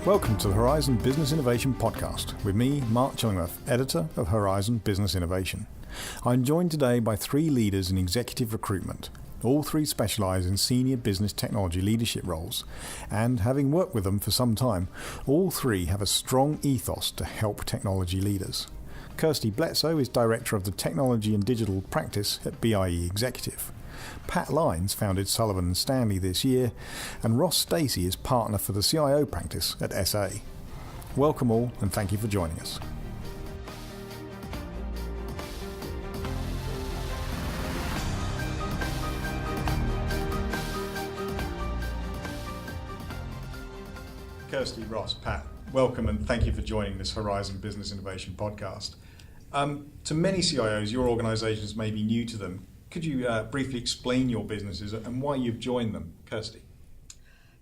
Welcome to the Horizon Business Innovation Podcast with me, Mark Chillingworth, editor of Horizon Business Innovation. I'm joined today by three leaders in executive recruitment. All three specialise in senior business technology leadership roles, and having worked with them for some time, all three have a strong ethos to help technology leaders. Kirsty Bledsoe is Director of the Technology and Digital Practice at BIE Executive. Pat Lyons founded Sullivan & Stanley this year, and Ross Stacey is Partner for the CIO practice at SA. Welcome all, and thank you for joining us. Kirsty, Ross, Pat, welcome and thank you for joining this Horizon Business Innovation podcast. To many CIOs, your organisations may be new to them. Could you briefly explain your businesses and why you've joined them? Kirsty.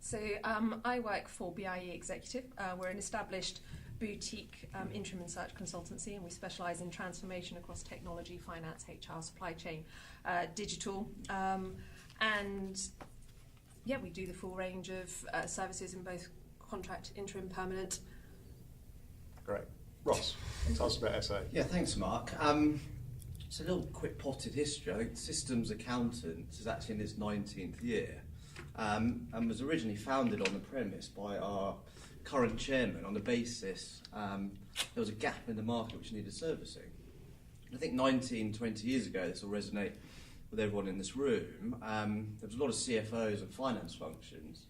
So I work for BIE Executive. We're an established boutique interim and search consultancy, and we specialise in transformation across technology, finance, HR, supply chain, digital, and we do the full range of services in both contract, interim, permanent. Great. Ross, tell us about SA. Yeah, thanks, Mark. It's a little quick potted history. I think Systems Accountants is actually in its 19th year and was originally founded on the premise by our current chairman on the basis there was a gap in the market which needed servicing. And I think 20 years ago, this will resonate with everyone in this room, there was a lot of CFOs and finance functions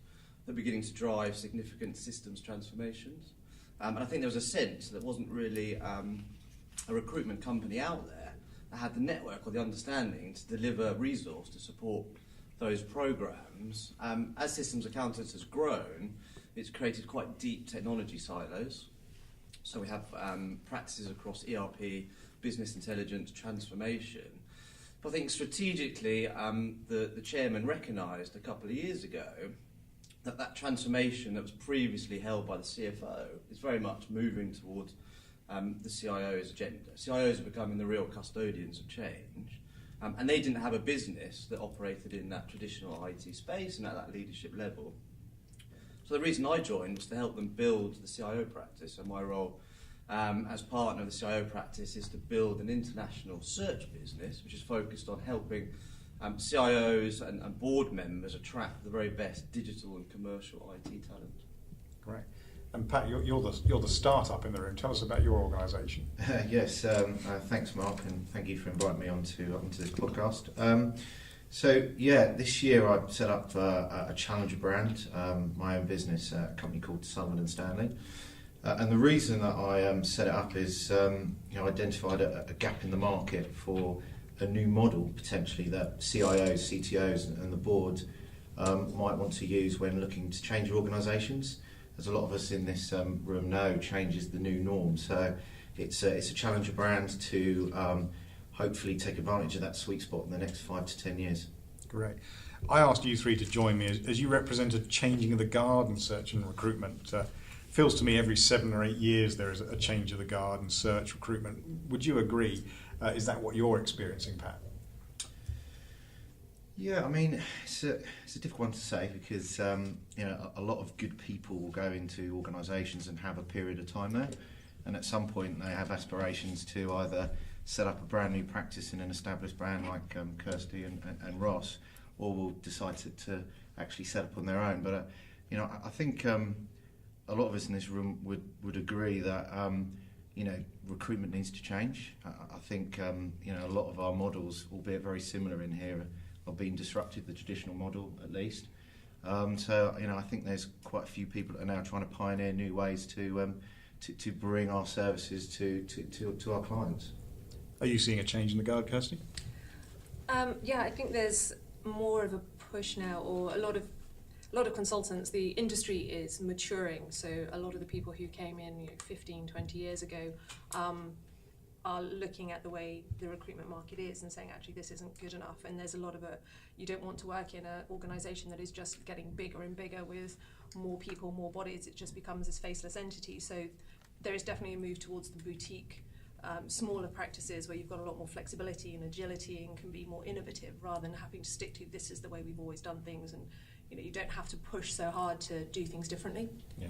that were beginning to drive significant systems transformations. And I think there was a sense that there wasn't really a recruitment company out there that had the network or the understanding to deliver resource to support those programs. As Systems Accountants has grown, it's created quite deep technology silos. So we have practices across ERP, business intelligence, transformation. But I think strategically, the chairman recognised a couple of years ago that transformation that was previously held by the CFO is very much moving towards the CIO's agenda. CIOs are becoming the real custodians of change, and they didn't have a business that operated in that traditional IT space and at that leadership level. So the reason I joined was to help them build the CIO practice, and my role as partner of the CIO practice is to build an international search business which is focused on helping CIOs and board members attract the very best digital and commercial IT talent. Great. And Pat, you're the startup in the room. Tell us about your organisation. Yes, thanks, Mark, and thank you for inviting me onto this podcast. This year I set up a challenger brand, my own business, a company called Sullivan & Stanley. And the reason that I set it up is identified a gap in the market for a new model potentially that CIOs, CTOs and the board might want to use when looking to change organisations. As a lot of us in this room know, change is the new norm. So it's a challenger brand to hopefully take advantage of that sweet spot in the next 5 to 10 years. Great. I asked you three to join me as you represent a changing of the guard in search and recruitment. Feels to me every 7 or 8 years there is a change of the guard in search recruitment. Would you agree? Is that what you're experiencing, Pat? Yeah, I mean, it's a difficult one to say because a lot of good people will go into organisations and have a period of time there, and at some point they have aspirations to either set up a brand new practice in an established brand like Kirsty and Ross, or will decide to actually set up on their own. But I think a lot of us in this room would agree that recruitment needs to change. I think a lot of our models, albeit very similar in here, are being disrupted, the traditional model at least. I think there's quite a few people that are now trying to pioneer new ways to bring our services to our clients. Are you seeing a change in the guard, Kirsty? I think there's more of a push now, or a lot of consultants. The industry is maturing, so a lot of the people who came in 15, 20 years ago are looking at the way the recruitment market is and saying, actually, this isn't good enough. And there's a lot of you don't want to work in an organisation that is just getting bigger and bigger with more people, more bodies. It just becomes this faceless entity. So there is definitely a move towards the boutique, smaller practices where you've got a lot more flexibility and agility and can be more innovative rather than having to stick to this is the way we've always done things, and you don't have to push so hard to do things differently. Yeah.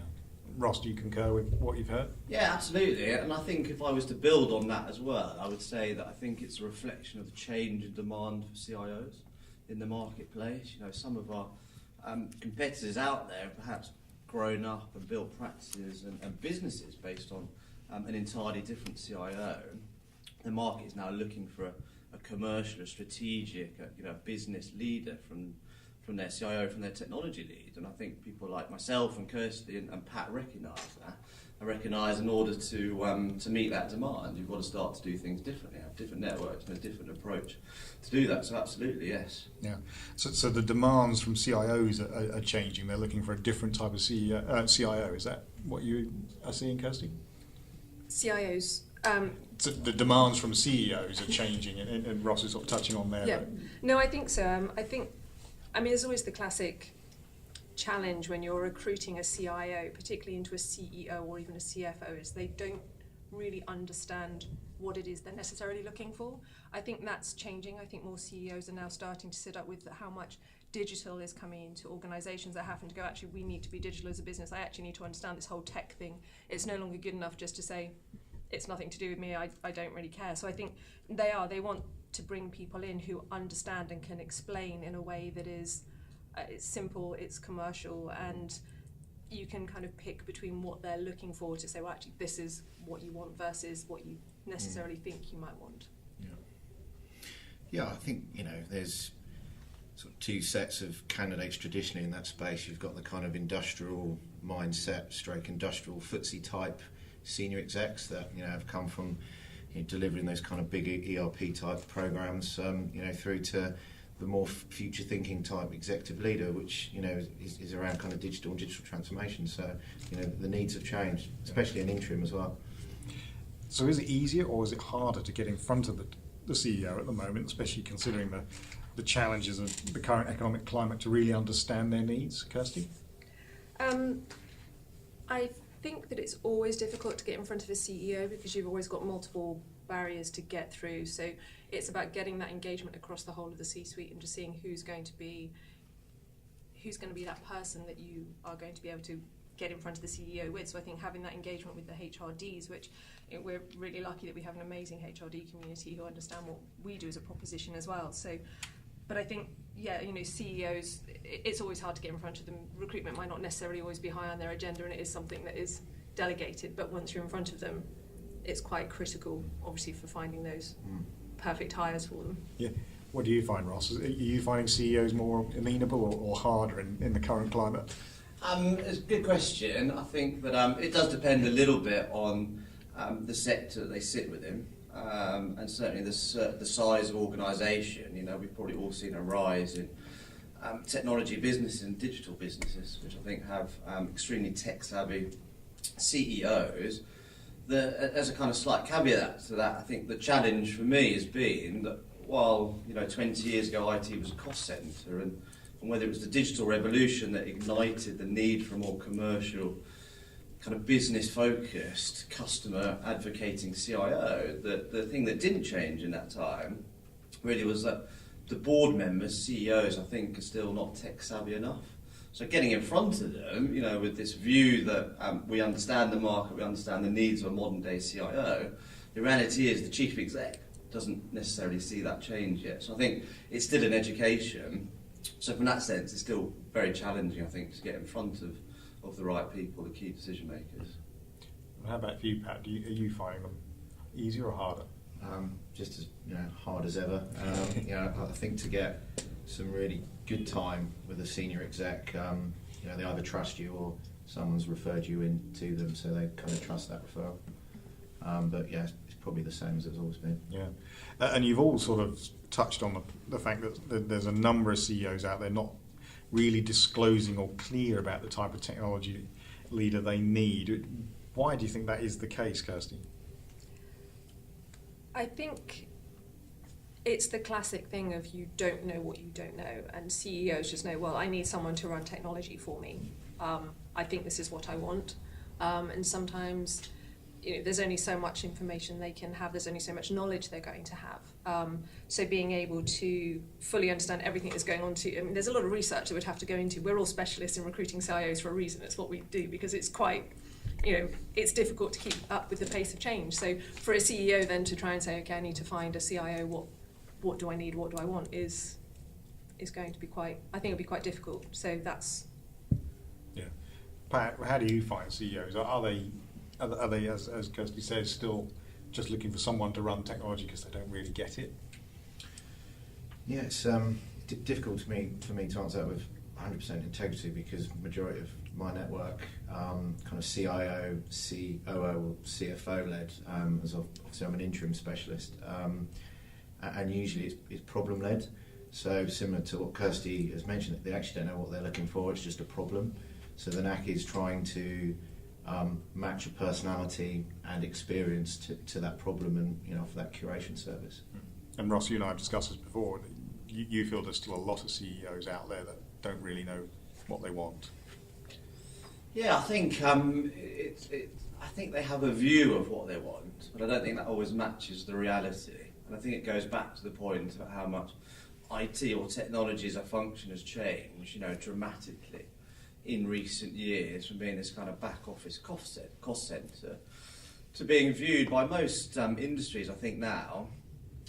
Ross, do you concur with what you've heard? Yeah, absolutely. And I think if I was to build on that as well, I would say that I think it's a reflection of the change in demand for CIOs in the marketplace. You know, some of our competitors out there have perhaps grown up and built practices and businesses based on an entirely different CIO. The market is now looking for a commercial, a strategic, business leader from their CIO, from their technology lead. And I think people like myself and Kirsty and Pat recognise that. I recognise in order to meet that demand, you've got to start to do things differently, have different networks and a different approach to do that. So absolutely, yes. Yeah. So the demands from CIOs are changing. They're looking for a different type of CIO. Is that what you are seeing, Kirsty? CIOs. So the demands from CEOs are changing, and Ross is sort of touching on there. Yeah. No, I think so. I mean, there's always the classic challenge when you're recruiting a CIO, particularly into a CEO or even a CFO, is they don't really understand what it is they're necessarily looking for. I think that's changing. I think more CEOs are now starting to sit up with how much digital is coming into organisations that happen to go, actually, we need to be digital as a business. I actually need to understand this whole tech thing. It's no longer good enough just to say, it's nothing to do with me, I don't really care. So I think they want to bring people in who understand and can explain in a way that is it's simple, it's commercial, and you can kind of pick between what they're looking for to say, well, actually, this is what you want versus what you necessarily think you might want. Yeah, I think, there's sort of two sets of candidates traditionally in that space. You've got the kind of industrial mindset, industrial FTSE type senior execs that have come from delivering those kind of big ERP type programs, through to the more future thinking type executive leader, which is around kind of digital and digital transformation. So the needs have changed, especially in interim as well. So is it easier or is it harder to get in front of the CEO at the moment, especially considering the challenges of the current economic climate, to really understand their needs, Kirsty? I think that it's always difficult to get in front of a CEO because you've always got multiple barriers to get through. So it's about getting that engagement across the whole of the C-suite and just seeing who's going to be that person that you are going to be able to get in front of the CEO with. So I think having that engagement with the HRDs, which we're really lucky that we have an amazing HRD community who understand what we do as a proposition as well. So, but I think, CEOs, it's always hard to get in front of them. Recruitment might not necessarily always be high on their agenda, and it is something that is delegated, but once you're in front of them, it's quite critical, obviously, for finding those perfect hires for them. Yeah. What do you find, Ross? Are you finding CEOs more amenable or harder in the current climate? It's a good question. I think that it does depend a little bit on the sector that they sit within. And certainly the size of organisation. We've probably all seen a rise in technology businesses and digital businesses, which I think have extremely tech-savvy CEOs. As a kind of slight caveat to that, I think the challenge for me has been that while 20 years ago IT was a cost centre, and whether it was the digital revolution that ignited the need for a more commercial, kind of business-focused, customer-advocating CIO, the thing that didn't change in that time really was that the board members, CEOs, I think, are still not tech-savvy enough. So getting in front of them, with this view that we understand the market, we understand the needs of a modern-day CIO, the reality is the chief exec doesn't necessarily see that change yet. So I think it's still an education. So from that sense, it's still very challenging, I think, to get in front of the right people, the key decision makers. How about for you, Pat? Are you finding them easier or harder? Just as hard as ever. I think to get some really good time with a senior exec, they either trust you or someone's referred you in to them, so they kind of trust that referral. But yeah, it's probably the same as it's always been. Yeah, and you've all sort of touched on the fact that there's a number of CEOs out there not really disclosing or clear about the type of technology leader they need. Why do you think that is the case, Kirsty? I think it's the classic thing of you don't know what you don't know, and CEOs just know, well, I need someone to run technology for me. I think this is what I want. And sometimes there's only so much information they can have, there's only so much knowledge they're going to have. So being able to fully understand everything that's going on there's a lot of research that would have to go into. We're all specialists in recruiting CIOs for a reason. It's what we do because it's quite it's difficult to keep up with the pace of change. So for a CEO then to try and say, okay, I need to find a CIO, what do I need, what do I want, is going to be it'll be quite difficult. So that's... Yeah. Pat, how do you find CEOs? Are they, as Kirsty says, still just looking for someone to run technology because they don't really get it? Yeah, it's difficult for me to answer that with 100% integrity, because majority of my network kind of CIO, COO, CFO led, as obviously I'm an interim specialist, and usually it's problem led. So similar to what Kirsty has mentioned, they actually don't know what they're looking for, it's just a problem. So the knack is trying to match a personality and experience to that problem, and offer that curation service. And Ross, you and I have discussed this before. You feel there's still a lot of CEOs out there that don't really know what they want. Yeah, I think I think they have a view of what they want, but I don't think that always matches the reality. And I think it goes back to the point about how much IT or technology as a function has changed, dramatically in recent years, from being this kind of back office cost centre to being viewed by most industries, I think now,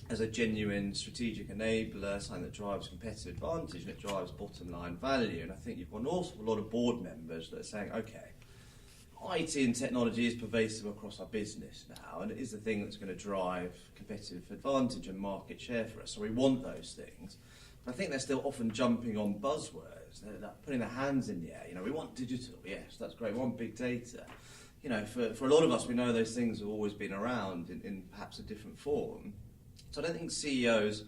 as a genuine strategic enabler, something that drives competitive advantage and it drives bottom line value. And I think you've got an awful lot of board members that are saying, okay, IT and technology is pervasive across our business now, and it is the thing that's going to drive competitive advantage and market share for us. So we want those things. But I think they're still often jumping on buzzwords. They're like putting their hands in the air. We want digital. Yes, that's great. We want big data. For a lot of us, we know those things have always been around in perhaps a different form. So I don't think CEOs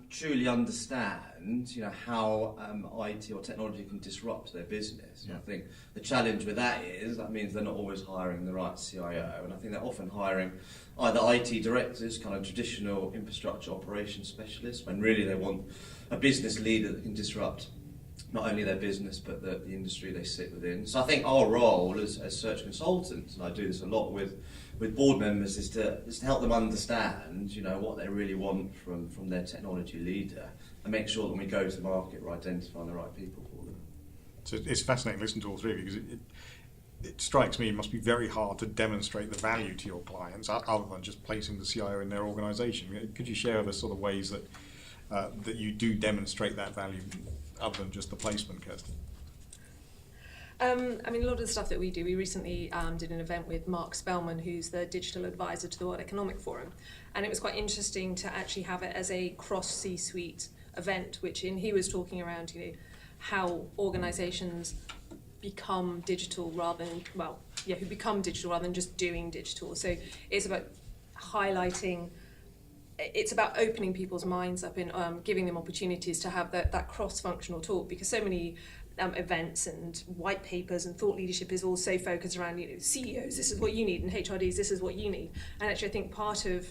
truly understand, how IT or technology can disrupt their business. Yeah. I think the challenge with that means they're not always hiring the right CIO, and I think they're often hiring either IT directors, kind of traditional infrastructure operations specialists, when really they want a business leader that can disrupt not only their business but the industry they sit within. So I think our role as search consultants, and I do this a lot with board members, is to help them understand, what they really want from their technology leader, and make sure that when we go to market, we're identifying the right people for them. So it's fascinating to listen to all three, because it strikes me it must be very hard to demonstrate the value to your clients other than just placing the CIO in their organisation. Could you share the sort of ways that that you do demonstrate that value other than just the placement, Kirsty? A lot of the stuff that we do, we recently did an event with Mark Spellman, who's the digital advisor to the World Economic Forum, and it was quite interesting to actually have it as a cross C-suite event, he was talking around, how organisations become digital rather than, who become digital rather than just doing digital. So it's about highlighting, it's about opening people's minds up and giving them opportunities to have that cross-functional talk, because so many events and white papers and thought leadership is also focused around, CEOs, this is what you need, and HRDs, this is what you need. And actually I think part of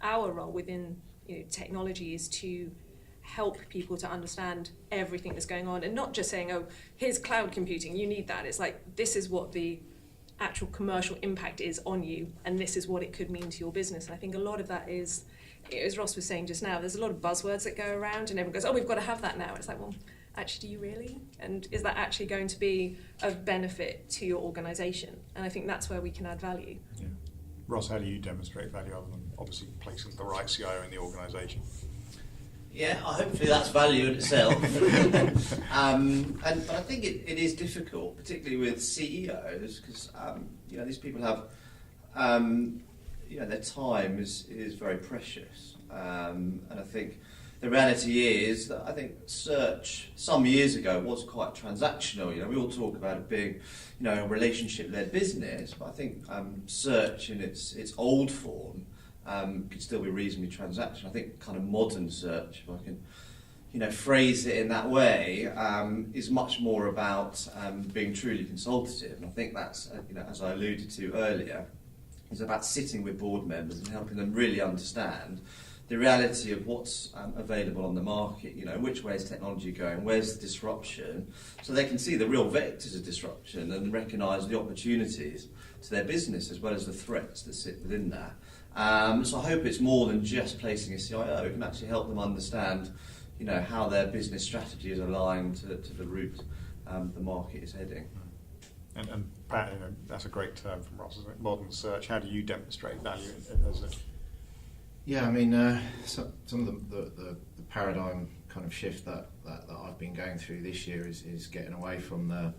our role within technology is to help people to understand everything that's going on, and not just saying, oh, here's cloud computing, you need that. It's like, this is what the actual commercial impact is on you, and this is what it could mean to your business. And I think a lot of that is, as Ross was saying just now, there's a lot of buzzwords that go around and everyone goes, oh, we've got to have that now. It's like, well, actually, do you really? And is that actually going to be of benefit to your organisation? And I think that's where we can add value. Yeah. Ross, how do you demonstrate value other than obviously placing the right CIO in the organisation? Yeah, hopefully that's value in itself. But I think it is difficult, particularly with CEOs, because these people have their time is very precious, and I think the reality is that I think search some years ago was quite transactional. We all talk about it being, a relationship-led business, but I think search in its old form could still be reasonably transactional. I think kind of modern search, if I can, phrase it in that way, is much more about being truly consultative. And I think that's, as I alluded to earlier, is about sitting with board members and helping them really understand the reality of what's available on the market, which way is technology going, where's the disruption, so they can see the real vectors of disruption and recognise the opportunities to their business as well as the threats that sit within that. So I hope it's more than just placing a CIO. It can actually help them understand, how their business strategy is aligned to the route the market is heading. And Pat, that's a great term from Ross, isn't it? Modern search. How do you demonstrate value as a... Yeah, I mean, some of the paradigm kind of shift that I've been going through this year is getting away from the,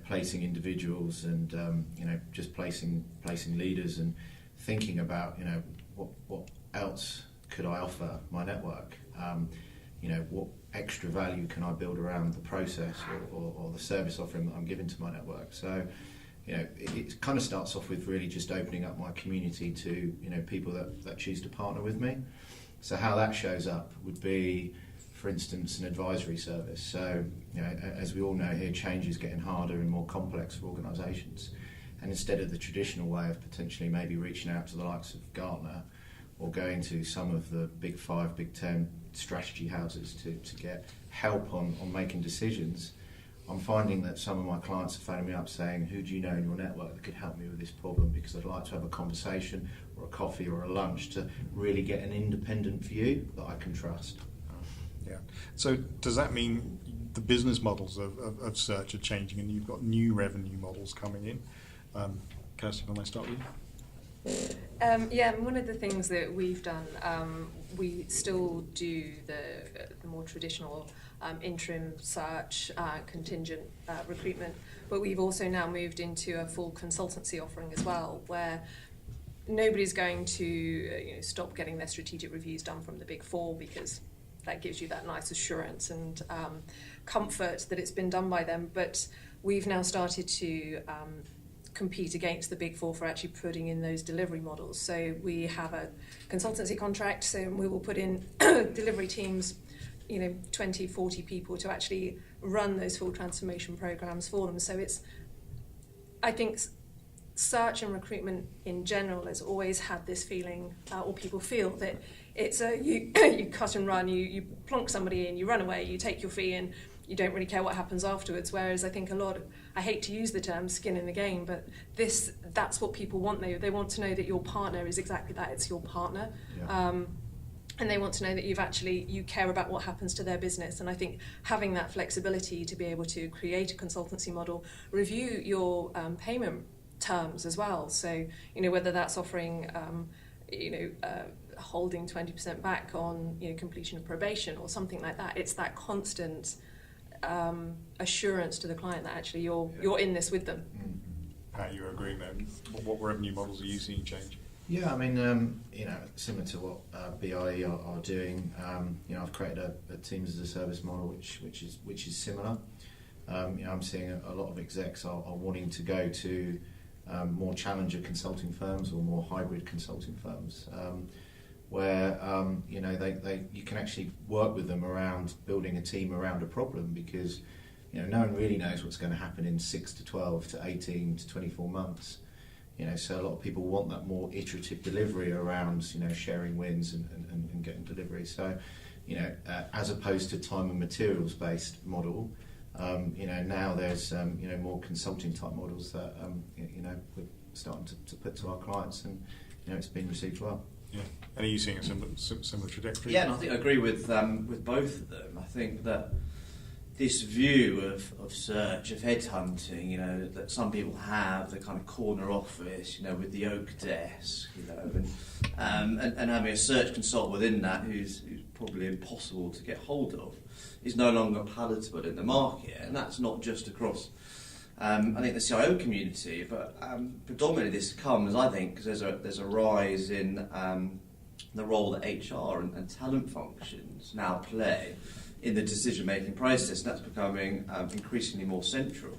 placing individuals and just placing leaders, and thinking about what else could I offer my network. What extra value can I build around the process or the service offering that I'm giving to my network. So, it kind of starts off with really just opening up my community to, people that choose to partner with me. So how that shows up would be, for instance, an advisory service. So, as we all know here, change is getting harder and more complex for organisations. And instead of the traditional way of potentially maybe reaching out to the likes of Gartner or going to some of the Big 5, Big 10 strategy houses to get help on making decisions, I'm finding that some of my clients are phoning me up saying, who do you know in your network that could help me with this problem, because I'd like to have a conversation or a coffee or a lunch to really get an independent view that I can trust. Yeah. So does that mean the business models of search are changing and you've got new revenue models coming in? Kirsty, can I start with you? One of the things that we've done, we still do the more traditional interim search, contingent recruitment, but we've also now moved into a full consultancy offering as well, where nobody's going to stop getting their strategic reviews done from the Big 4, because that gives you that nice assurance and comfort that it's been done by them. But we've now started to compete against the Big 4 for actually putting in those delivery models. So we have a consultancy contract, so we will put in delivery teams, 20, 40 people to actually run those full transformation programs for them. So I think search and recruitment in general has always had this feeling, or people feel that it's you cut and run, you plonk somebody in, you run away, you take your fee, and you don't really care what happens afterwards. Whereas I think I hate to use the term skin in the game, but that's what people want. They want to know that your partner is exactly that, it's your partner. Yeah. And they want to know that you care about what happens to their business. And I think having that flexibility to be able to create a consultancy model, review your payment terms as well. So, whether that's offering, holding 20% back on, completion of probation or something like that, it's that constant assurance to the client that actually you're in this with them. Pat, you're agreeing there. What revenue models are you seeing change? Yeah, I mean, similar to what BIE are doing, I've created a Teams as a Service model which is similar. I'm seeing a lot of execs are wanting to go to more challenger consulting firms or more hybrid consulting firms, where you can actually work with them around building a team around a problem, because no one really knows what's going to happen in 6 to 12 to 18 to 24 months. So a lot of people want that more iterative delivery around sharing wins and getting delivery. So as opposed to time and materials based model, now there's more consulting type models that we're starting to put to our clients, and it's been received well. Yeah, and are you seeing a similar trajectory? Yeah, and I think I agree with both of them. I think that this view of search, of headhunting, that some people have, the kind of corner office, with the oak desk, and having a search consultant within that who's probably impossible to get hold of, is no longer palatable in the market. And that's not just across, I think, the CIO community, but predominantly this comes, I think, because there's a rise in the role that HR and talent functions now play in the decision-making process, and that's becoming increasingly more central.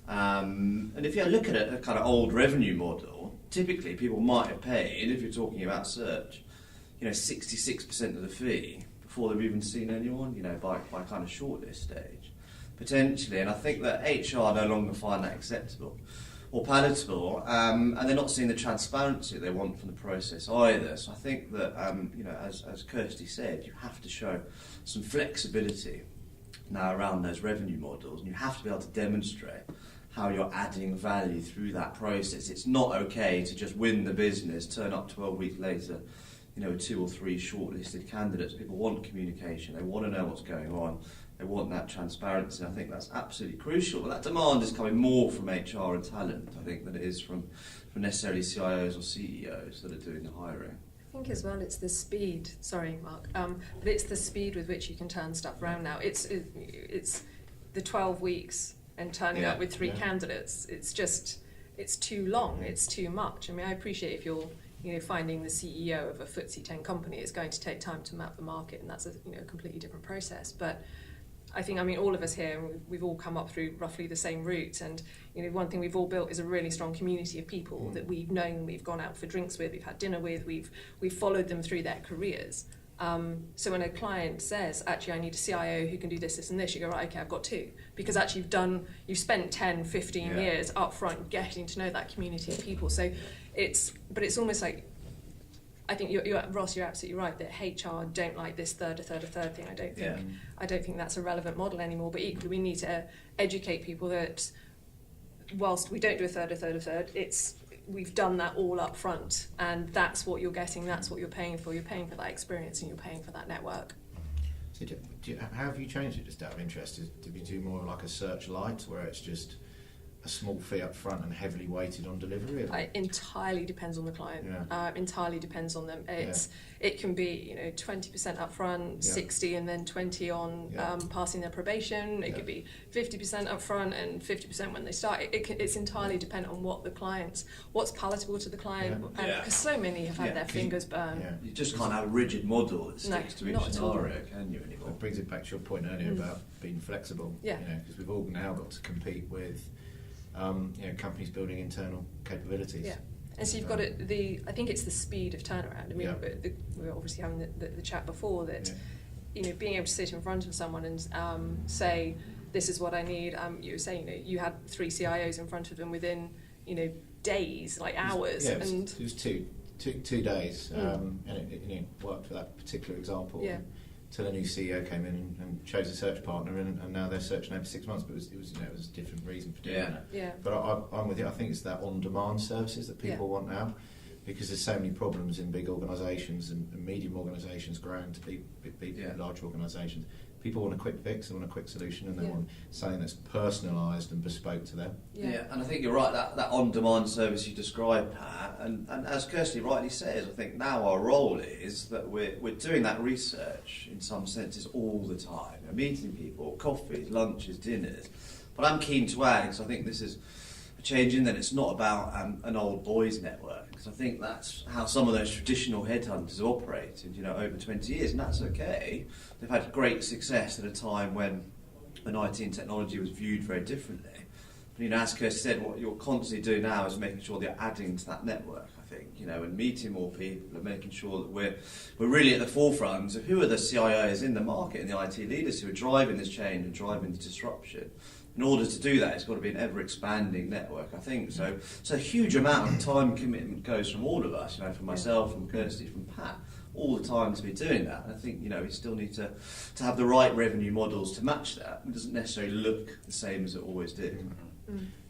And if you look at a kind of old revenue model, typically people might have paid, if you're talking about search, 66% of the fee before they've even seen anyone, by kind of shortlist stage, potentially. And I think that HR no longer find that acceptable or palatable, and they're not seeing the transparency they want from the process either. So I think that, as Kirsty said, you have to show some flexibility now around those revenue models, and you have to be able to demonstrate how you're adding value through that process. It's not okay to just win the business, turn up 12 weeks later, with 2 or 3 shortlisted candidates. People want communication, they want to know what's going on, They want that transparency. I think that's absolutely crucial. But that demand is coming more from HR and talent, I think, than it is from necessarily CIOs or CEOs that are doing the hiring. I think as well it's the speed, sorry Mark, but it's the speed with which you can turn stuff around now. It's the 12 weeks and turning up with 3 candidates. It's too long, it's too much. I mean, I appreciate if you're finding the CEO of a FTSE 10 company, it's going to take time to map the market, and that's a completely different process. But I think, all of us here, we've all come up through roughly the same route, and one thing we've all built is a really strong community of people that we've known, we've gone out for drinks with, we've had dinner with, we've followed them through their careers. So when a client says, actually, I need a CIO who can do this, this, and this, you go, right, okay, I've got 2. Because actually you've spent 10, 15 years up front getting to know that community of people. So it's almost like, I think Ross, you're absolutely right that HR don't like this third thing. I don't think that's a relevant model anymore. But equally, we need to educate people that whilst we don't do a third, we've done that all up front, and that's what you're getting. That's what you're paying for. You're paying for that experience, and you're paying for that network. So how have you changed it, just out of interest? Do we do more like a search light, where it's just a small fee up front and heavily weighted on delivery? It entirely depends on the client. Entirely depends on them. It can be 20% up front, 60 and then 20 on passing their probation. It could be 50% up front and 50% when they start. It's entirely dependent on what's palatable to the client, because so many have had their fingers burned. You just can't have a rigid model that sticks to each scenario, can you, anymore? That brings it back to your point earlier about being flexible. Because we've all now got to compete with companies building internal capabilities. Yeah, and so you've got it. I think it's the speed of turnaround. I mean, we were obviously having the chat before that. Being able to sit in front of someone and say, "This is what I need." You were saying, you had 3 CIOs in front of them within, days, like hours. It was 2 days, and it worked for that particular example. Yeah. Till a new CEO came in and chose a search partner, and now they're searching over 6 months. But it was a different reason for doing that. Yeah. But I'm with you. I think it's that on-demand services that people want now, because there's so many problems in big organisations and medium organisations growing to be large organisations. People want a quick fix, they want a quick solution, and they want something that's personalised and bespoke to them. Yeah, and I think you're right, that on-demand service you described, Pat, and as Kirsty rightly says, I think now our role is that we're doing that research in some senses all the time. We're meeting people, coffees, lunches, dinners. But I'm keen to add, because I think this is a change in that it's not about an old boys network, because I think that's how some of those traditional headhunters have operated, over 20 years, and that's okay. They've had great success at a time when IT and technology was viewed very differently. But as Kirsty said, what you're constantly doing now is making sure that you're adding to that network, I think, and meeting more people and making sure that we're really at the forefront of who are the CIOs in the market and the IT leaders who are driving this change and driving the disruption. In order to do that, it's got to be an ever-expanding network, I think. So a huge amount of time commitment goes from all of us, from myself, from Kirsty, from Pat, all the time to be doing that. And I think, we still need to have the right revenue models to match that. It doesn't necessarily look the same as it always did.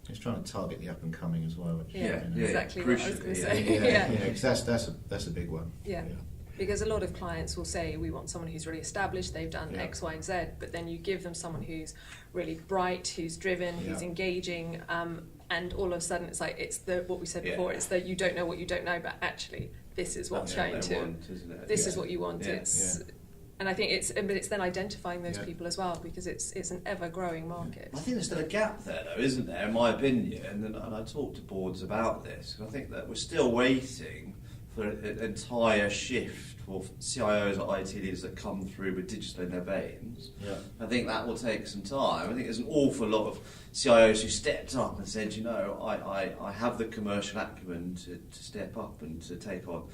It's trying to target the up and coming as well. Which, exactly what I was going to say. Because that's a big one. Yeah. Because a lot of clients will say, we want someone who's really established, they've done X, Y, and Z, but then you give them someone who's really bright, who's driven, who's engaging, and all of a sudden it's like, what we said before, it's that you don't know what you don't know, but actually this is what's going to, this is what you want. And I think it's then identifying those people as well, because it's an ever-growing market. I think there's still a gap there, though, isn't there, in my opinion, and I talk to boards about this, because I think that we're still waiting for an entire shift for CIOs or IT leaders that come through with digital in their veins. I think that will take some time. I think there's an awful lot of CIOs who stepped up and said, I have the commercial acumen to step up and to take on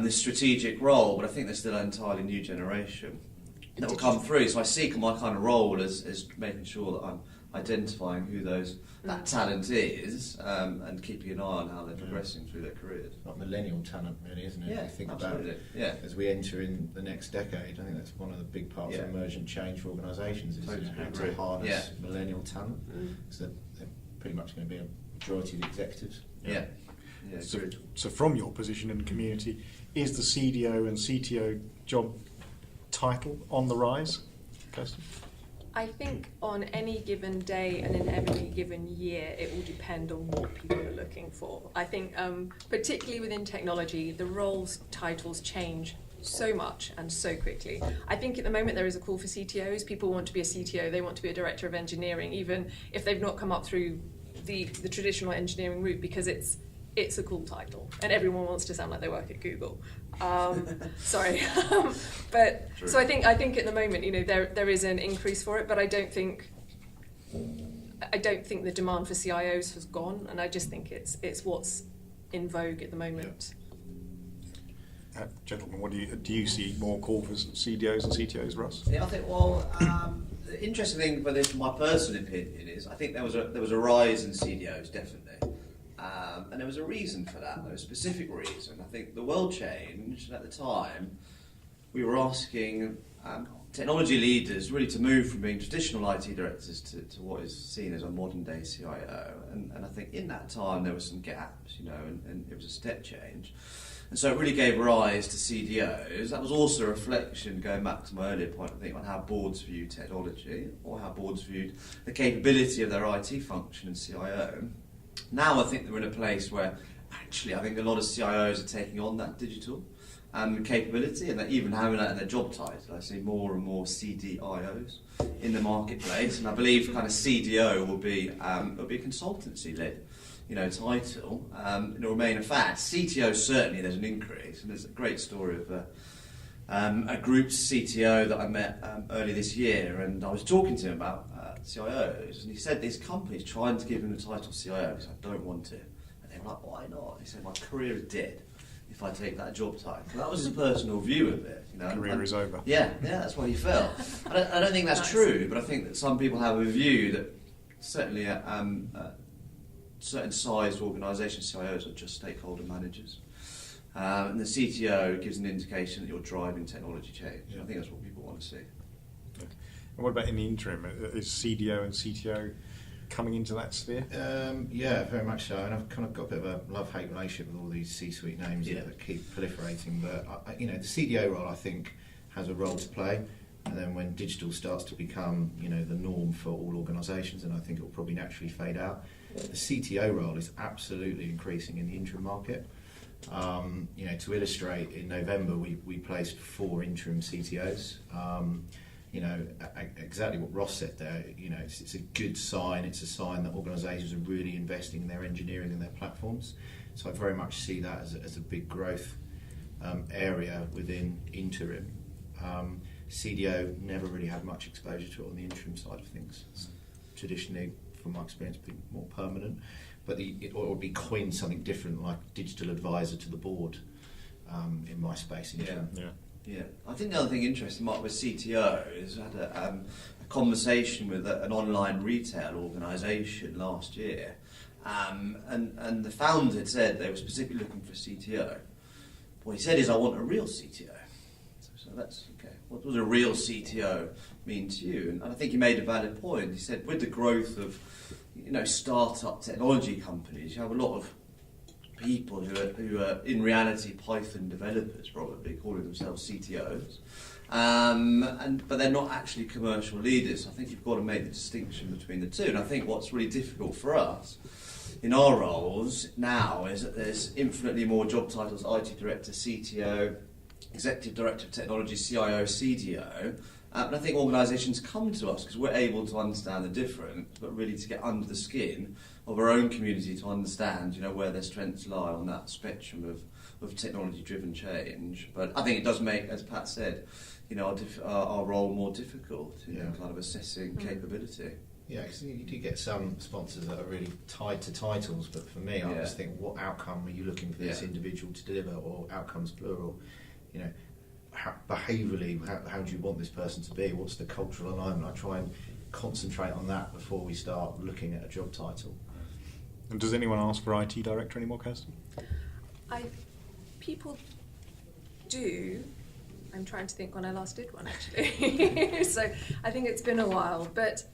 this strategic role, but I think there's still an entirely new generation that will come through. So I see my kind of role as making sure that I'm identifying who that talent is, and keeping an eye on how they're progressing through their careers. Like millennial talent, really, isn't it? Yeah, if you think absolutely. About as we enter in the next decade, I think that's one of the big parts of emergent change for organisations is how to harness millennial talent. So they're pretty much going to be a majority of the executives. So from your position in the community, is the CDO and CTO job title on the rise, Kirsty? I think on any given day and in any given year, it will depend on what people are looking for. I think particularly within technology, the roles titles change so much and so quickly. I think at the moment there is a call for CTOs. People want to be a CTO, they want to be a director of engineering, even if they've not come up through the traditional engineering route, because it's a cool title and everyone wants to sound like they work at Google. Sorry. But True. so I think at the moment, there is an increase for it, but I don't think the demand for CIOs has gone, and I just think it's what's in vogue at the moment. Gentlemen, what do you see more call for CDOs and CTOs, Russ? Yeah, I think, the interesting thing for this, from my personal opinion, is I think there was a rise in CDOs, definitely. And there was a reason for that, there was a specific reason. I think the world changed, and at the time, we were asking technology leaders really to move from being traditional IT directors to what is seen as a modern day CIO. And I think in that time there were some gaps, and it was a step change. And so it really gave rise to CDOs. That was also a reflection, going back to my earlier point, I think, on how boards view technology, or how boards viewed the capability of their IT function and CIO. Now I think they're in a place where actually I think a lot of CIOs are taking on that digital capability, and they're even having that in their job title. I see more and more CDIOs in the marketplace, and I believe kind of CDO will be a consultancy-led title. It'll remain a fact. CTO, certainly there's an increase, and there's a great story of a group's CTO that I met early this year, and I was talking to him about CIOs, and he said this company's trying to give him the title CIO. He said, I don't want to. And they were like, why not? He said, my career is dead if I take that job title. That was his personal view of it. Career is over. Yeah, that's what he felt. I don't think that's true, but I think that some people have a view that certainly certain sized organisations, CIOs are just stakeholder managers. And the CTO gives an indication that you're driving technology change. I think that's what people want to see. And what about in the interim? Is CDO and CTO coming into that sphere? Yeah, very much so. And I've kind of got a bit of a love-hate relationship with all these C-suite names that keep proliferating. But the CDO role, I think, has a role to play. And then when digital starts to become, the norm for all organisations, and I think it will probably naturally fade out. The CTO role is absolutely increasing in the interim market. To illustrate, in November we placed 4 interim CTOs. Exactly what Ross said there. It's a good sign. It's a sign that organisations are really investing in their engineering and their platforms. So I very much see that as a big growth area within interim. CDO never really had much exposure to it on the interim side of things. It's traditionally, from my experience, been more permanent. But it would be coined something different, like digital advisor to the board in my space. Yeah, I think the other thing interesting, Mark, with CTO is I had a conversation with an online retail organisation last year, and the founder had said they were specifically looking for a CTO. What he said is, I want a real CTO. So that's okay. What does a real CTO mean to you? And I think he made a valid point. He said, with the growth of startup technology companies, you have a lot of people who are in reality Python developers, probably calling themselves CTOs, but they're not actually commercial leaders. I think you've got to make the distinction between the two. And I think what's really difficult for us in our roles now is that there's infinitely more job titles: IT director, CTO, executive director of technology, CIO, CDO. And I think organisations come to us because we're able to understand the difference, but really to get under the skin of our own community to understand, where their strengths lie on that spectrum of technology-driven change. But I think it does make, as Pat said, our role more difficult in kind of assessing capability. Yeah, because you do get some sponsors that are really tied to titles, but for me, I just think, what outcome are you looking for this individual to deliver, or outcomes plural? Behaviourally, how do you want this person to be? What's the cultural alignment? I try and concentrate on that before we start looking at a job title. And does anyone ask for IT director anymore, Kirsten? People do. I'm trying to think when I last did one, actually. So I think it's been a while, but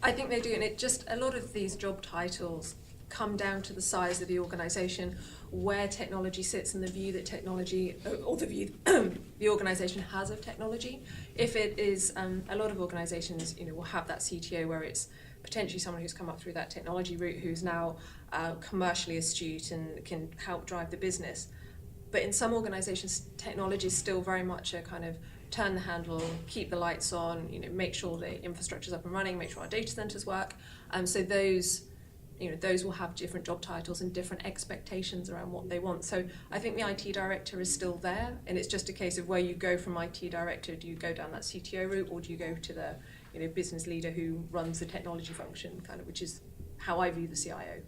I think they do, and it just, a lot of these job titles come down to the size of the organisation, where technology sits, and the view that technology, or the view the organisation has of technology. If it is, a lot of organisations, will have that CTO where it's potentially someone who's come up through that technology route, who's now commercially astute and can help drive the business. But in some organisations, technology is still very much a kind of turn the handle, keep the lights on, make sure the infrastructure's up and running, make sure our data centres work. So those will have different job titles and different expectations around what they want. So I think the IT director is still there, and it's just a case of where you go from IT director. Do you go down that CTO route, or do you go to the business leader who runs the technology function, kind of, which is how I view the CIO.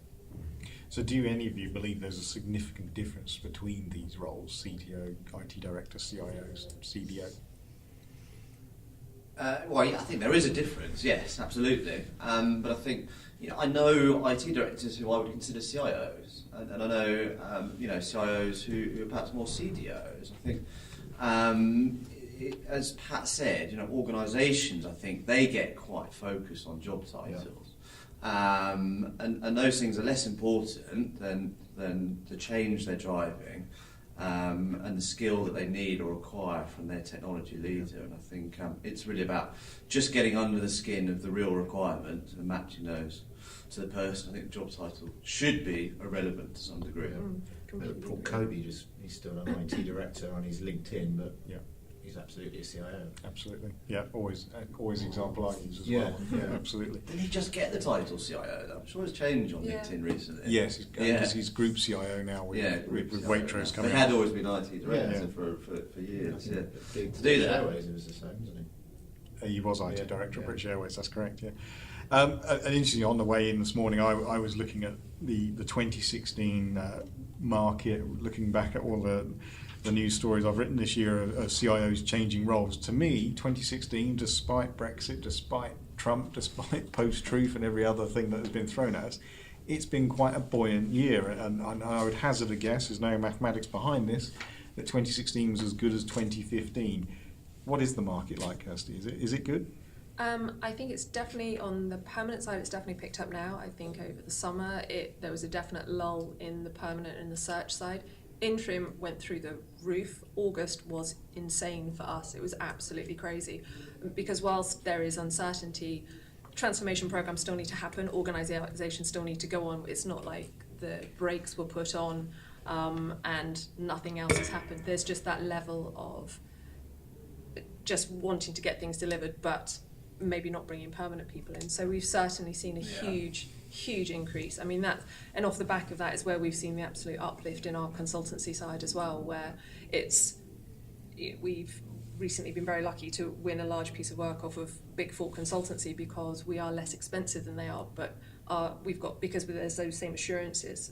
So do any of you believe there's a significant difference between these roles, CTO, IT director, CIOs, CDO? Well, yeah, I think there is a difference, yes, absolutely. But I think, I know IT directors who I would consider CIOs, and I know, CIOs who are perhaps more CDOs. I think, as Pat said, organisations, I think they get quite focused on job titles. Yeah. And those things are less important than the change they're driving. And the skill that they need or require from their technology leader. And I think it's really about just getting under the skin of the real requirement and matching those to the person. I think the job title should be irrelevant to some degree. Paul Kobe, he's still an IT director on his LinkedIn, but he's absolutely a CIO. Absolutely. Yeah, always example I use as well. Yeah, absolutely. Did he just get the title CIO though? I'm sure it's changed on LinkedIn recently. Yes, he's group CIO now with Waitrose coming. He had always been IT director for years. To do that. Airways, it was the same, wasn't he? He was IT director of British Airways, that's correct, yeah. And interestingly, on the way in this morning, I was looking at the 2016 market, looking back at all the news stories I've written this year of CIOs changing roles. To me, 2016, despite Brexit, despite Trump, despite post-truth and every other thing that has been thrown at us, it's been quite a buoyant year. And I would hazard a guess, there's no mathematics behind this, that 2016 was as good as 2015. What is the market like, Kirsty? Is it good? I think it's definitely, on the permanent side, it's definitely picked up now. I think over the summer, there was a definite lull in the permanent and the search side. Interim went through the roof. August was insane for us. It was absolutely crazy. Because whilst there is uncertainty, transformation programs still need to happen, organisations still need to go on. It's not like the brakes were put on and nothing else has happened. There's just that level of just wanting to get things delivered, but maybe not bringing permanent people in. So we've certainly seen a huge increase. I mean, that, and off the back of that is where we've seen the absolute uplift in our consultancy side as well, where we've recently been very lucky to win a large piece of work off of Big Four consultancy because we are less expensive than they are, but because there's those same assurances,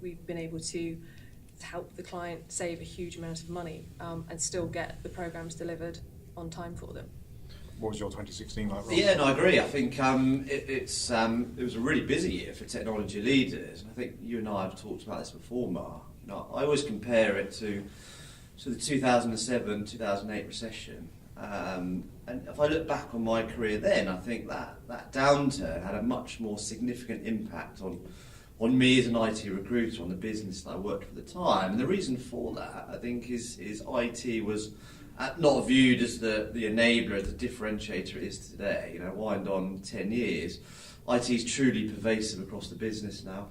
we've been able to help the client save a huge amount of money and still get the programs delivered on time for them. What was your 2016 like, Rob? Yeah, no, I agree. I think it was a really busy year for technology leaders. And I think you and I have talked about this before, Mark. I always compare it to the 2007-2008 recession. And if I look back on my career then, I think that downturn had a much more significant impact on me as an IT recruiter, on the business that I worked for at the time. And the reason for that, I think, is IT was not viewed as the enabler, the differentiator it is today. Wind on 10 years, IT is truly pervasive across the business now.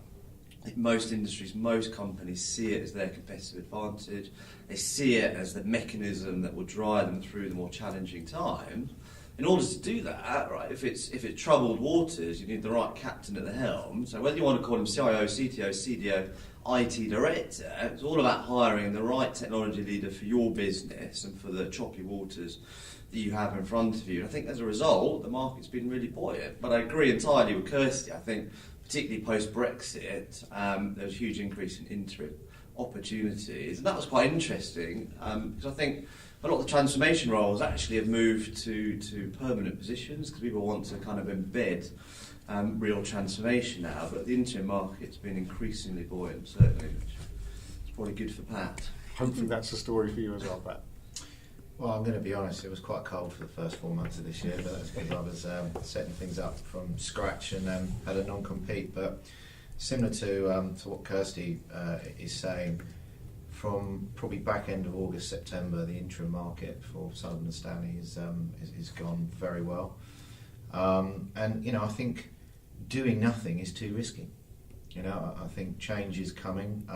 I think most industries, most companies see it as their competitive advantage. They see it as the mechanism that will drive them through the more challenging times. In order to do that, right, if it's troubled waters, you need the right captain at the helm. So whether you want to call him CIO, CTO, CDO, IT director, it's all about hiring the right technology leader for your business and for the choppy waters that you have in front of you. And I think as a result, the market's been really buoyant. But I agree entirely with Kirsty. I think particularly post-Brexit, there was a huge increase in interim opportunities. And that was quite interesting because I think a lot of the transformation roles actually have moved to permanent positions because people want to kind of embed real transformation now. But the interim market's been increasingly buoyant, certainly, which is probably good for Pat. Hopefully that's the story for you as well, Pat. Well, I'm going to be honest, it was quite cold for the first 4 months of this year, but that's because I was setting things up from scratch and had a non-compete. But similar to what Kirsty is saying, from probably back end of August, September, the interim market for Sullivan & Stanley is gone very well. And I think doing nothing is too risky. I think change is coming.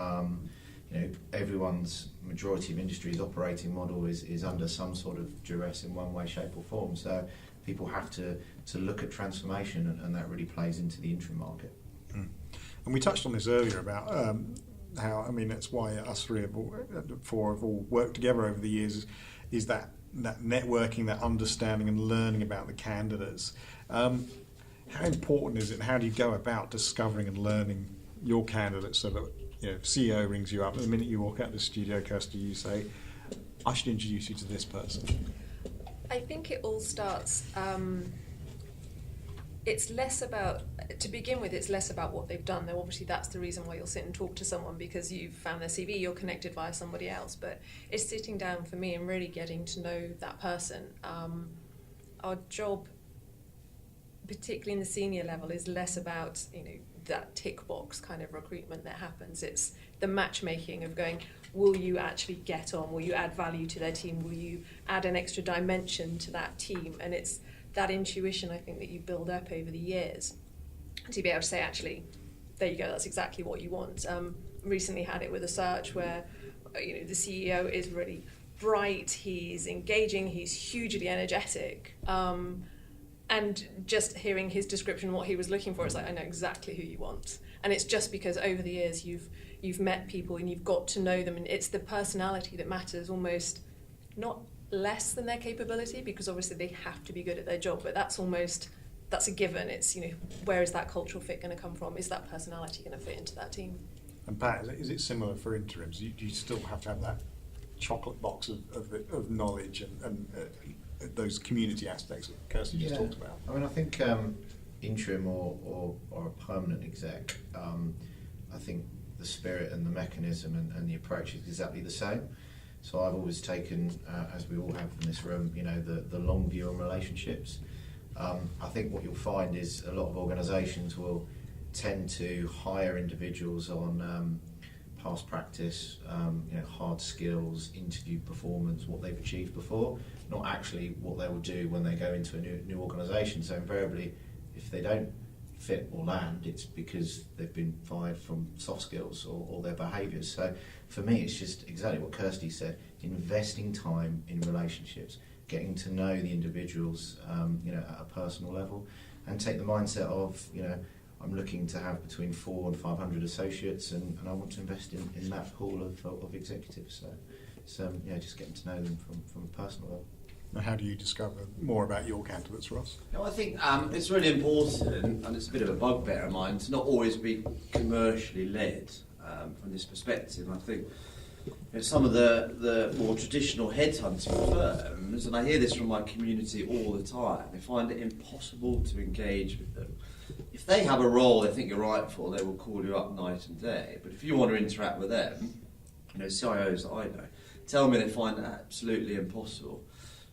Everyone's majority of industry's operating model is under some sort of duress in one way, shape or form. So people have to look at transformation, and that really plays into the interim market. And we touched on this earlier about how, that's why us four have all worked together over the years, is that networking, that understanding and learning about the candidates. How important is it, and how do you go about discovering and learning your candidates so that CEO rings you up, and the minute you walk out the studio, Kirsty, you say, I should introduce you to this person? I think it all starts, it's less about, to begin with, it's less about what they've done. Though obviously that's the reason why you'll sit and talk to someone, because you've found their CV, you're connected via somebody else. But it's sitting down for me and really getting to know that person. Our job, particularly in the senior level, is less about that tick box kind of recruitment that happens. It's the matchmaking of going, will you actually get on? Will you add value to their team? Will you add an extra dimension to that team? And it's that intuition, I think, that you build up over the years to be able to say, actually, there you go, that's exactly what you want. Recently had it with a search where the CEO is really bright, he's engaging, he's hugely energetic. And just hearing his description, what he was looking for, it's like, I know exactly who you want. And it's just because over the years you've met people and you've got to know them, and it's the personality that matters, almost not less than their capability, because obviously they have to be good at their job, but that's a given. It's, where is that cultural fit going to come from? Is that personality going to fit into that team? And Pat, is it similar for interims? Do you still have to have that chocolate box of knowledge and those community aspects that Kirsty just talked about? I think interim or a permanent exec, I think the spirit and the mechanism and the approach is exactly the same. So I've always taken, as we all have in this room, the long view on relationships. I think what you'll find is a lot of organisations will tend to hire individuals on past practice, hard skills, interview performance, what they've achieved before, not actually what they will do when they go into a new organisation. So invariably, if they don't fit or land, it's because they've been fired from soft skills or their behaviours. So for me, it's just exactly what Kirsty said, investing time in relationships, getting to know the individuals at a personal level, and take the mindset of, I'm looking to have between 400 and 500 associates, and I want to invest in that pool of executives. So just getting to know them from a personal level. And how do you discover more about your candidates, Ross? I think it's really important, and it's a bit of a bugbear of mine, to not always be commercially led from this perspective. And I think some of the more traditional headhunting firms, and I hear this from my community all the time, they find it impossible to engage with them. If they have a role they think you're right for, they will call you up night and day. But if you want to interact with them, CIOs that I know tell me they find it absolutely impossible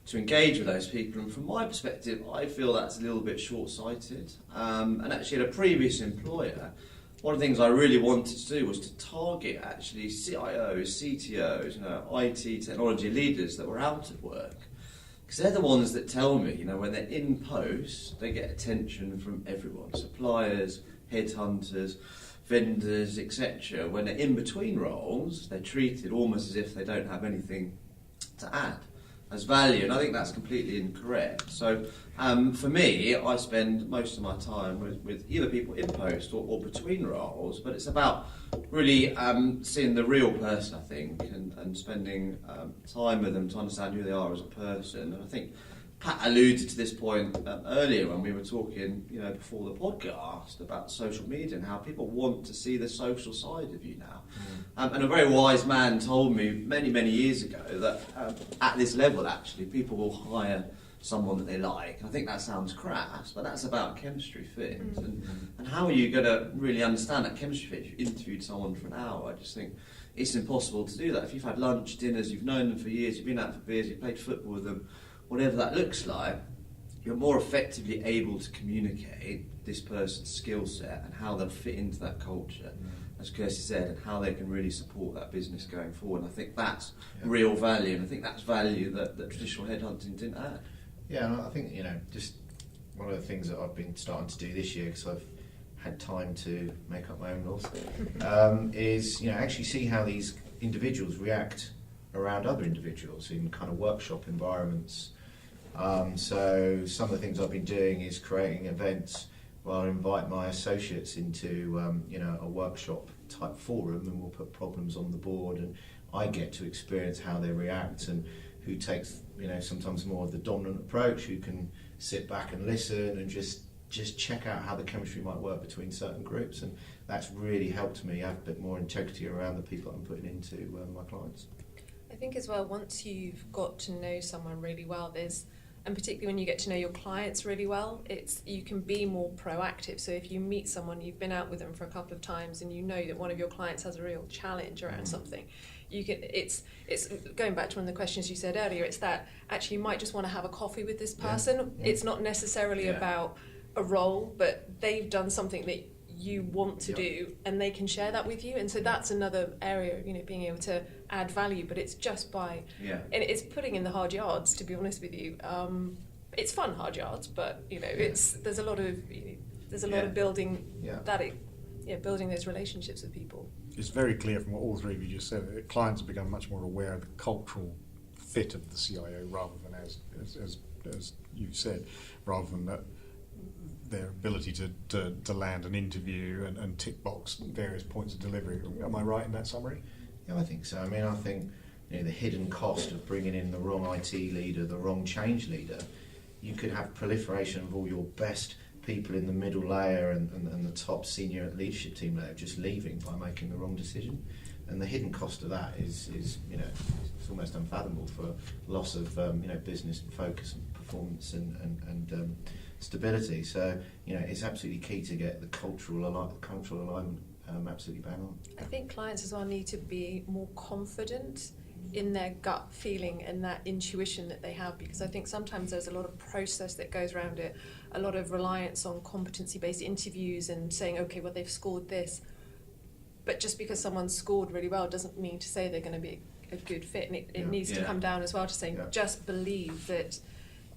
to engage with those people. And from my perspective, I feel that's a little bit short-sighted. And actually at a previous employer, one of the things I really wanted to do was to target actually CIOs, CTOs, IT technology leaders that were out of work. Because they're the ones that tell me, when they're in post, they get attention from everyone, suppliers, headhunters, vendors, etc. When they're in between roles, they're treated almost as if they don't have anything to add as value, and I think that's completely incorrect. So for me, I spend most of my time with either people in post or between roles, but it's about really seeing the real person, I think, and spending time with them to understand who they are as a person. And I think Pat alluded to this point earlier when we were talking, before the podcast, about social media and how people want to see the social side of you now. And a very wise man told me many, many years ago that at this level, actually, people will hire someone that they like. I think that sounds crass, but that's about chemistry fit. And how are you going to really understand that chemistry fit if you interviewed someone for an hour? I just think it's impossible to do that. If you've had lunch, dinners, you've known them for years, you've been out for beers, you've played football with them, whatever that looks like, you're more effectively able to communicate this person's skill set and how they'll fit into that culture. as Kirsty said, and how they can really support that business going forward. And I think that's real value, and I think that's value that traditional headhunting didn't add. Yeah, and I think, just one of the things that I've been starting to do this year, because I've had time to make up my own rules, is actually see how these individuals react around other individuals in kind of workshop environments. So some of the things I've been doing is creating events where I invite my associates into a workshop type forum, and we'll put problems on the board, and I get to experience how they react and who takes sometimes more of the dominant approach, who can sit back and listen and just check out how the chemistry might work between certain groups, and that's really helped me have a bit more integrity around the people I'm putting into my clients. I think as well, once you've got to know someone really well, and particularly when you get to know your clients really well, you can be more proactive. So if you meet someone, you've been out with them for a couple of times, and you know that one of your clients has a real challenge around something, it's going back to one of the questions you said earlier, it's that actually you might just want to have a coffee with this person. It's not necessarily about a role, but they've done something that you want to do, and they can share that with you. And so that's another area, being able to add value, but it's just by and it's putting in the hard yards, to be honest with you. It's fun hard yards, but there's a lot of building building those relationships with people. It's very clear from what all three of you just said that clients have become much more aware of the cultural fit of the CIO, rather than as you said, rather than that their ability to land an interview and tick box various points of delivery. Am I right in that summary? Yeah, I think so. I mean, I think the hidden cost of bringing in the wrong IT leader, the wrong change leader, you could have proliferation of all your best people in the middle layer and the top senior leadership team layer just leaving by making the wrong decision. And the hidden cost of that is it's almost unfathomable for loss of business focus and performance and stability. So it's absolutely key to get the cultural alignment absolutely bang on. I think clients as well need to be more confident in their gut feeling and that intuition that they have, because I think sometimes there's a lot of process that goes around it, a lot of reliance on competency-based interviews and saying, okay, well, they've scored this, but just because someone's scored really well doesn't mean to say they're going to be a good fit, and it needs to come down as well to say, just believe that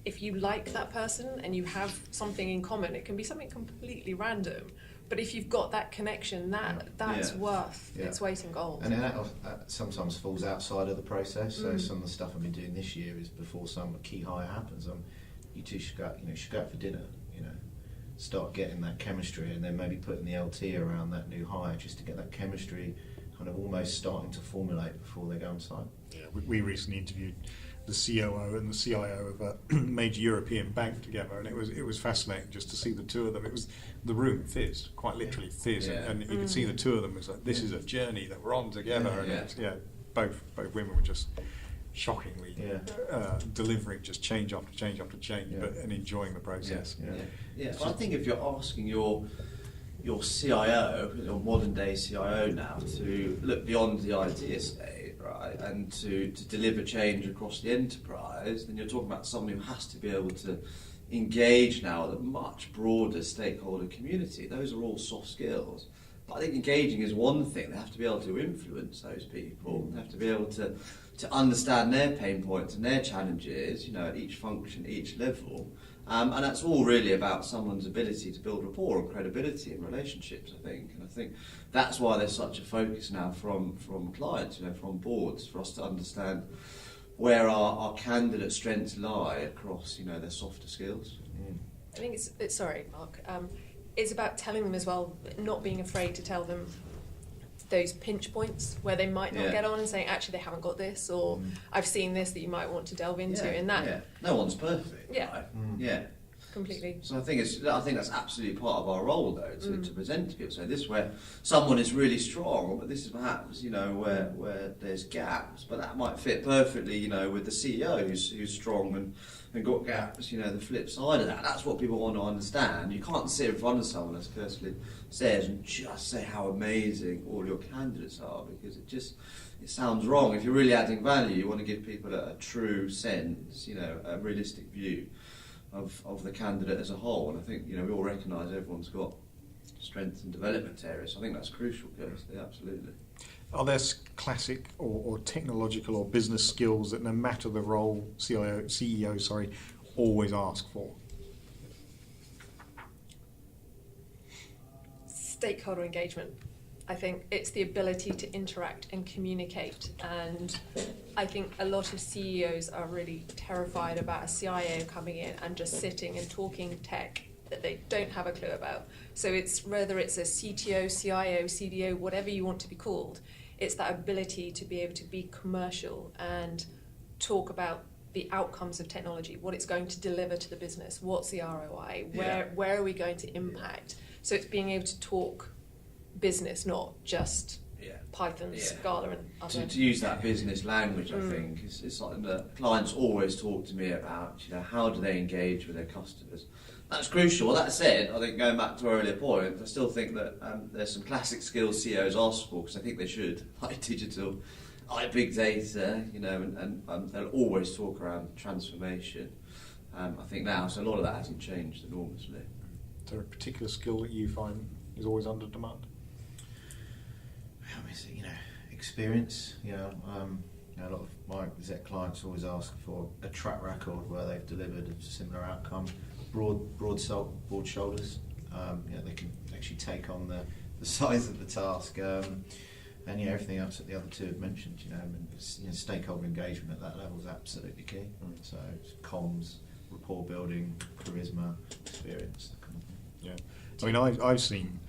if you like that person and you have something in common, it can be something completely random, but if you've got that connection, that's worth its weight in gold. And that sometimes falls outside of the process. So some of the stuff I've been doing this year is before some key hire happens. You two should go out for dinner. Start getting that chemistry, and then maybe putting the LT around that new hire just to get that chemistry kind of almost starting to formulate before they go on site. Yeah, we recently interviewed the COO and the CIO of a major European bank together, and it was fascinating just to see the two of them. It was the room fizzed, quite literally fizzed, and you could see the two of them. It was like, this is a journey that we're on together, both women were just shockingly delivering just change after change after change, and enjoying the process. So I think if you're asking your CIO, your modern day CIO now, to look beyond the IT estate, right, and to deliver change across the enterprise, then you're talking about someone who has to be able to engage now at a much broader stakeholder community. Those are all soft skills. But I think engaging is one thing. They have to be able to influence those people. They have to be able to understand their pain points and their challenges, at each function, each level. And that's all really about someone's ability to build rapport and credibility in relationships, I think. And I think that's why there's such a focus now from clients, from boards, for us to understand where our candidate strengths lie across, their softer skills. I think it's sorry, Mark. It's about telling them as well, not being afraid to tell them those pinch points where they might not get on, and saying, actually, they haven't got this, or I've seen this that you might want to delve into. No one's perfect. Right? Completely. So I think that's absolutely part of our role, though, to present to people. So this is where someone is really strong, but this is perhaps where there's gaps, but that might fit perfectly, with the CEO who's strong and got gaps. The flip side of that. That's what people want to understand. You can't sit in front of someone, as Kirsty says, and just say how amazing all your candidates are, because it sounds wrong. If you're really adding value, you want to give people a true sense, a realistic view of the candidate as a whole. And I think we all recognise everyone's got strength and development areas. I think that's crucial, Kirsty, absolutely. Are there classic or technological or business skills that no matter the role, CEO, always ask for? Stakeholder engagement. I think it's the ability to interact and communicate, and I think a lot of CEOs are really terrified about a CIO coming in and just sitting and talking tech that they don't have a clue about. So it's whether it's a CTO, CIO, CDO, whatever you want to be called, it's that ability to be able to be commercial and talk about the outcomes of technology, what it's going to deliver to the business, what's the ROI, where are we going to impact. So it's being able to talk business, not just Python, Scala and other. To use that business language, I think, is something that clients always talk to me about, how do they engage with their customers. That's crucial. That said, I think going back to earlier points, I still think that there's some classic skills CEOs ask for, because I think they should, like digital, like big data, and they'll always talk around transformation. I think now, so a lot of that hasn't changed enormously. Is there a particular skill that you find is always under demand? Experience. A lot of my exec clients always ask for a track record where they've delivered a similar outcome. Broad shoulders. They can actually take on the size of the task. And everything else that the other two have mentioned. Stakeholder engagement at that level is absolutely key. So it's comms, rapport building, charisma, experience, that kind of thing. Yeah, I mean, I've seen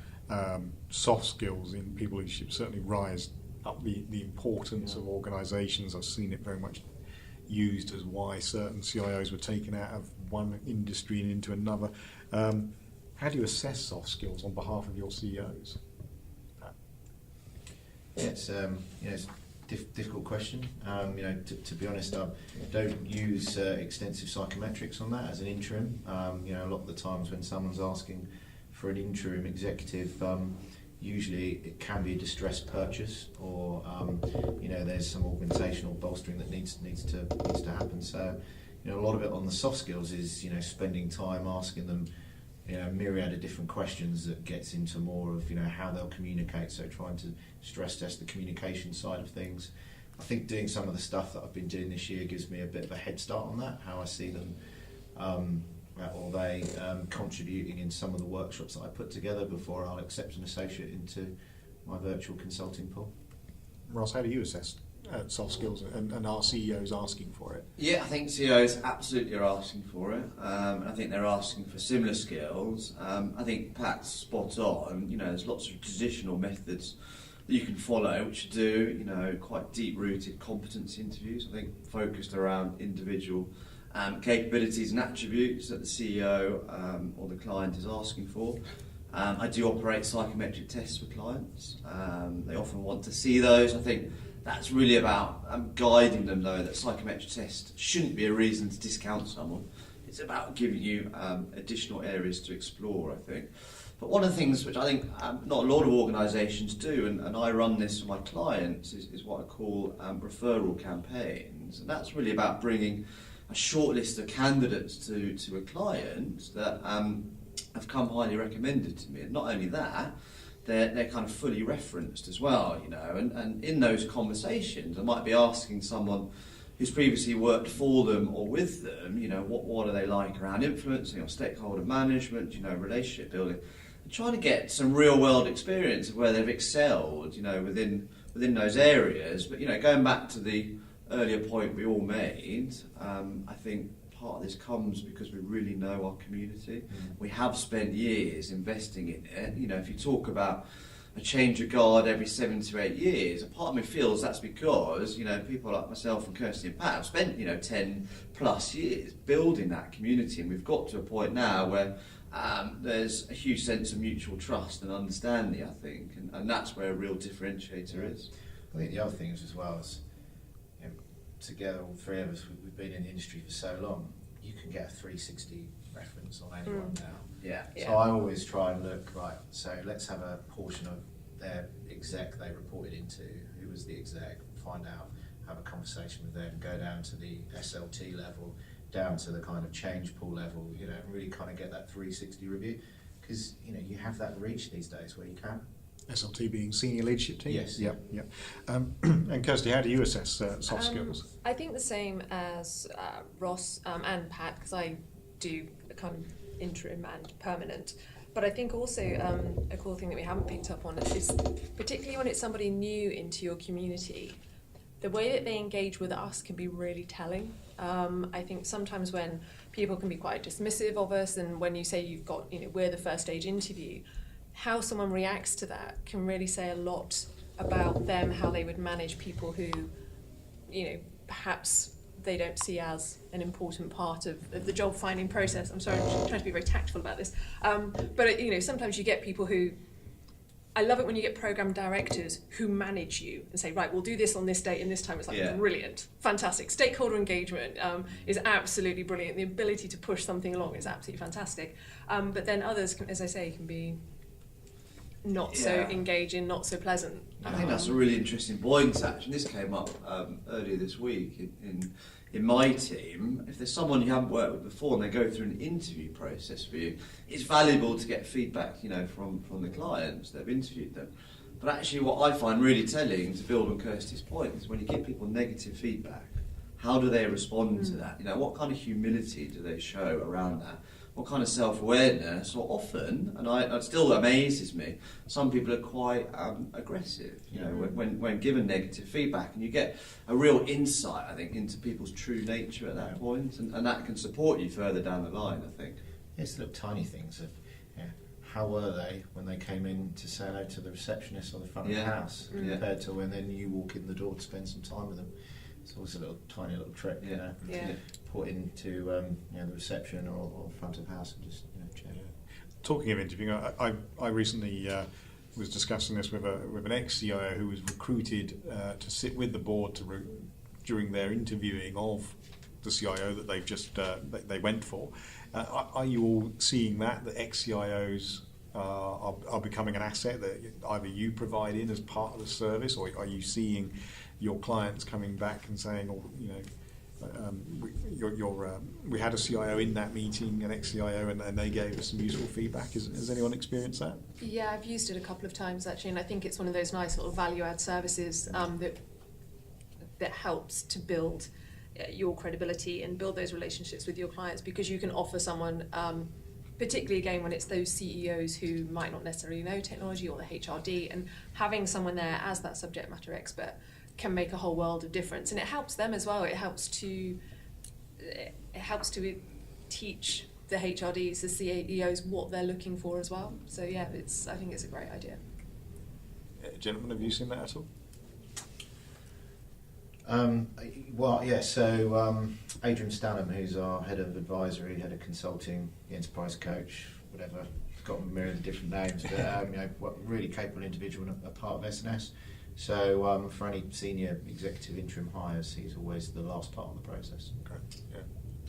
soft skills in people leadership certainly rise up the importance of organisations. I've seen it very much used as why certain CIOs were taken out of one industry and into another. How do you assess soft skills on behalf of your CEOs? It's a difficult question. To be honest, I don't use extensive psychometrics on that as an interim. A lot of the times when someone's asking for an interim executive, usually it can be a distressed purchase, or there's some augmentation or bolstering that needs to happen. So, a lot of it on the soft skills is spending time asking them a myriad of different questions that gets into more of how they'll communicate. So trying to stress test the communication side of things. I think doing some of the stuff that I've been doing this year gives me a bit of a head start on that. How I see them, or they contributing in some of the workshops that I put together before I'll accept an associate into my virtual consulting pool. Ross, how do you assess soft skills, and are CEOs asking for it? Yeah, I think CEOs absolutely are asking for it. I think they're asking for similar skills. I think Pat's spot on. There's lots of traditional methods that you can follow, which do quite deep-rooted competency interviews. I think focused around individual capabilities and attributes that the CEO or the client is asking for. I do operate psychometric tests for clients. They often want to see those. I think that's really about guiding them, though, that psychometric tests shouldn't be a reason to discount someone. It's about giving you additional areas to explore, I think. But one of the things which I think not a lot of organisations do, and I run this for my clients, is what I call referral campaigns. And that's really about bringing a short list of candidates to a client that have come highly recommended to me. And not only that, they're kind of fully referenced as well, and in those conversations I might be asking someone who's previously worked for them or with them, what are they like around influencing or stakeholder management, relationship building, and trying to get some real world experience of where they've excelled, within those areas. But going back to the earlier point we all made, I think part of this comes because we really know our community. We have spent years investing in it. If you talk about a change of guard every 7 to 8 years, a part of me feels that's because people like myself and Kirsty and Pat have spent 10 plus years building that community, and we've got to a point now where there's a huge sense of mutual trust and understanding, I think, and that's where a real differentiator is. I think the other thing is as well is, together, all three of us, we've been in the industry for so long, you can get a 360 reference on anyone now. Yeah. So I always try and look, right, so let's have a portion of their exec they reported into, who was the exec, find out, have a conversation with them, go down to the SLT level, down to the kind of change pool level, and really kind of get that 360 review. because you have that reach these days where you can. SLT being senior leadership team? Yes. Yep. And Kirsty, how do you assess soft skills? I think the same as Ross and Pat, because I do a kind of interim and permanent. But I think also a cool thing that we haven't picked up on is, particularly when it's somebody new into your community, the way that they engage with us can be really telling. I think sometimes when people can be quite dismissive of us, and when you say you've got, we're the first stage interview, how someone reacts to that can really say a lot about them, how they would manage people who, perhaps they don't see as an important part of the job finding process. I'm sorry, I'm trying to be very tactful about this. But sometimes you get people who, I love it when you get program directors who manage you and say, right, we'll do this on this date and this time. It's like, brilliant, fantastic. Stakeholder engagement is absolutely brilliant. The ability to push something along is absolutely fantastic. But then others, as I say, can be not so engaging, not so pleasant. I think that's a really interesting point, actually. This came up earlier this week in my team. If there's someone you haven't worked with before and they go through an interview process for you, it's valuable to get feedback, from the clients that have interviewed them. But actually what I find really telling, to build on Kirsty's point, is when you give people negative feedback, how do they respond to that? What kind of humility do they show around that? What kind of self-awareness? Or often, and it still amazes me, some people are quite aggressive, when given negative feedback, and you get a real insight, I think, into people's true nature at that point, and that can support you further down the line, I think. It's the little tiny things of how were they when they came in to say hello to the receptionist on the front of the house, compared to when then you walk in the door to spend some time with them. It's always a tiny little trick, put into the reception or front of house and just check. Talking of interviewing, I recently was discussing this with an ex-CIO who was recruited to sit with the board during their interviewing of the CIO that they've just they went for. Are you all seeing that ex-CIOs are becoming an asset that either you provide in as part of the service, or are you seeing your clients coming back and saying, we had a CIO in that meeting, an ex-CIO, and they gave us some useful feedback. Has anyone experienced that? Yeah, I've used it a couple of times actually, and I think it's one of those nice little value-add services that helps to build your credibility and build those relationships with your clients, because you can offer someone, particularly again when it's those CEOs who might not necessarily know technology or the HRD, and having someone there as that subject matter expert can make a whole world of difference, and it helps them as well. It helps to teach the HRDs, the CEOs, what they're looking for as well. So yeah, I think it's a great idea. Gentlemen, have you seen that at all? So Adrian Stanham, who's our head of advisory, head of consulting, the enterprise coach, whatever, got a myriad of different names, but really capable individual and a part of SNS. So for any senior executive interim hires, he's always the last part of the process. Okay.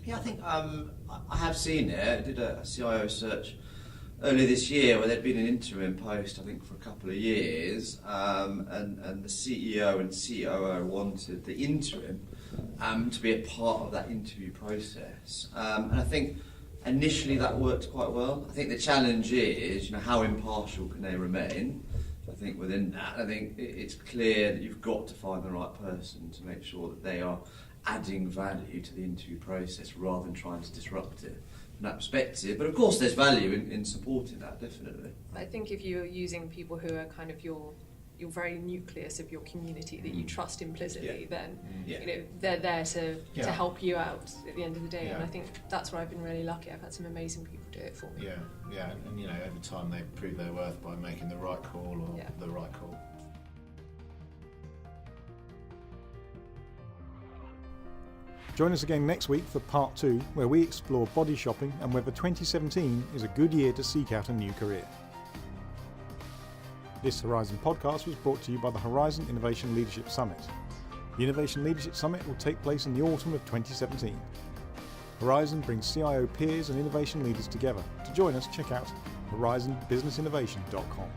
Yeah, I think I have seen it. I did a CIO search earlier this year where there'd been an interim post, I think, for a couple of years, and the CEO and COO wanted the interim to be a part of that interview process. And I think initially that worked quite well. I think the challenge is, how impartial can they remain? I think within that, I think it's clear that you've got to find the right person to make sure that they are adding value to the interview process rather than trying to disrupt it from that perspective. But of course there's value in supporting that, definitely. I think if you're using people who are kind of your very nucleus of your community that you trust implicitly, then they're there to help you out at the end of the day. And I think that's where I've been really lucky. I've had some amazing people do it for me. And over time they prove their worth by making the right call or the right call. Join us again next week for part 2, where we explore body shopping and whether 2017 is a good year to seek out a new career. This Horizon podcast was brought to you by the Horizon Innovation Leadership Summit. The Innovation Leadership Summit will take place in the autumn of 2017. Horizon brings CIO peers and innovation leaders together. To join us, check out horizonbusinessinnovation.com.